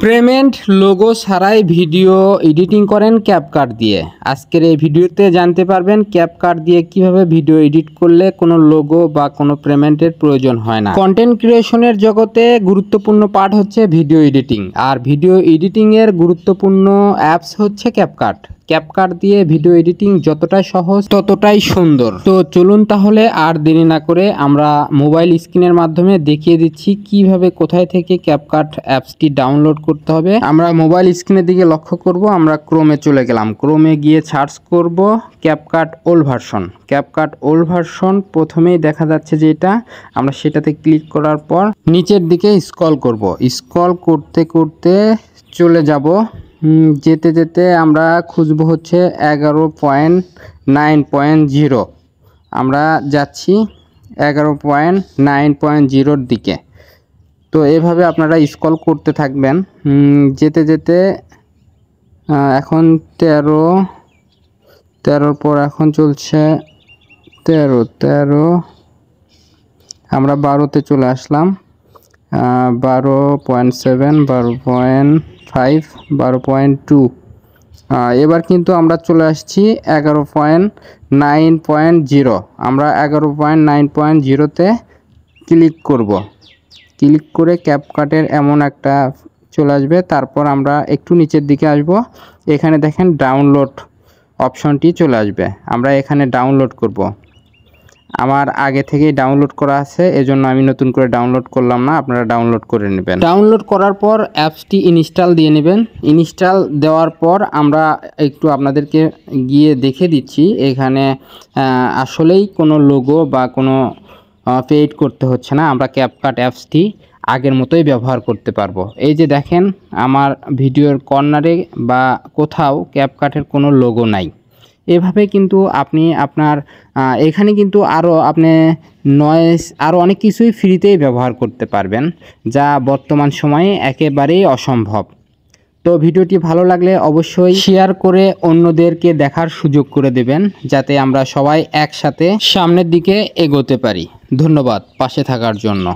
Payment logo ছাড়াই video editing করেন CapCut দিয়ে। আজকের এই ভিডিওতে জানতে পারবেন ক্যাপকাট দিয়ে কিভাবে ভিডিও এডিট করলে কোনো লোগো বা কোনো পেমেন্টের প্রয়োজন হয় না। কন্টেন্ট ক্রিয়েশনের জগতে গুরুত্বপূর্ণ পার্ট হচ্ছে ভিডিও এডিটিং, আর ভিডিও এডিটিংয়ের গুরুত্বপূর্ণ অ্যাপস হচ্ছে ক্যাপকাট। ক্যাপকাট দিয়ে ভিডিও এডিটিং যতটাই সহজ ততটাই সুন্দর। তো চলুন তাহলে আর দেরি না করে আমরা মোবাইল স্ক্রিনের মাধ্যমে দেখিয়ে দিচ্ছি কিভাবে কোথায় থেকে ক্যাপকাট অ্যাপসটি ডাউনলোড করতে হবে। আমরা মোবাইল স্ক্রিনের দিকে লক্ষ্য করব, আমরা ক্রোমে চলে গেলাম। ক্রোমে গিয়ে সার্চ করব CapCut old version. CapCut old version প্রথমেই দেখা যাচ্ছে যেটা, আমরা সেটাতে ক্লিক করার পর নিচের দিকে স্ক্রল করব। স্ক্রল করতে করতে চলে যাব, যেতে যেতে আমরা খুঁজব হচ্ছে 11.9.0। আমরা যাচ্ছি 11.9.0-র দিকে। তো এভাবে আপনারা স্ক্রল করতে থাকবেন, যেতে যেতে এখন 13-র পর এখন চলছে 13 আমরা 12-তে চলে আসলাম। 12.7, 12.5, 12.2। এবার কিন্তু আমরা চলে আসছি 11.9.0। আমরা 11.9.0-তে ক্লিক করব। ক্লিক করে ক্যাপকাটের এমন একটা চলে আসবে। তারপর আমরা একটু নিচের দিকে আসব, এখানে দেখেন ডাউনলোড অপশনটি চলে আসবে। আমরা এখানে ডাউনলোড করব। আমার আগে থেকেই ডাউনলোড করা আছে, এজন্য আমি নতুন করে ডাউনলোড করলাম না, আপনারা ডাউনলোড করে নেবেন। ডাউনলোড করার পর অ্যাপসটি ইনস্টল দিয়ে নেবেন। ইনস্টল দেওয়ার পর আমরা একটু আপনাদেরকে গিয়ে দেখে দিচ্ছি এখানে আসলেই কোনো লোগো বা কোনো পেইড করতে হচ্ছে না। আমরা ক্যাপকাট অ্যাপসটি আগের মতোই ব্যবহার করতে পারবো। এই যে দেখেন আমার ভিডিওর কর্নারে বা কোথাও ক্যাপকাটের কোনো লোগো নাই। এভাবে কিন্তু আপনি আপনার এখানে কিন্তু আরও আপনি নয়েজ আরও অনেক কিছুই ফ্রিতেই ব্যবহার করতে পারবেন, যা বর্তমান সময়ে একেবারেই অসম্ভব। তো ভিডিওটি ভালো লাগলে অবশ্যই শেয়ার করে অন্যদেরকে দেখার সুযোগ করে দেবেন, যাতে আমরা সবাই একসাথে সামনের দিকে এগোতে পারি। ধন্যবাদ পাশে থাকার জন্য।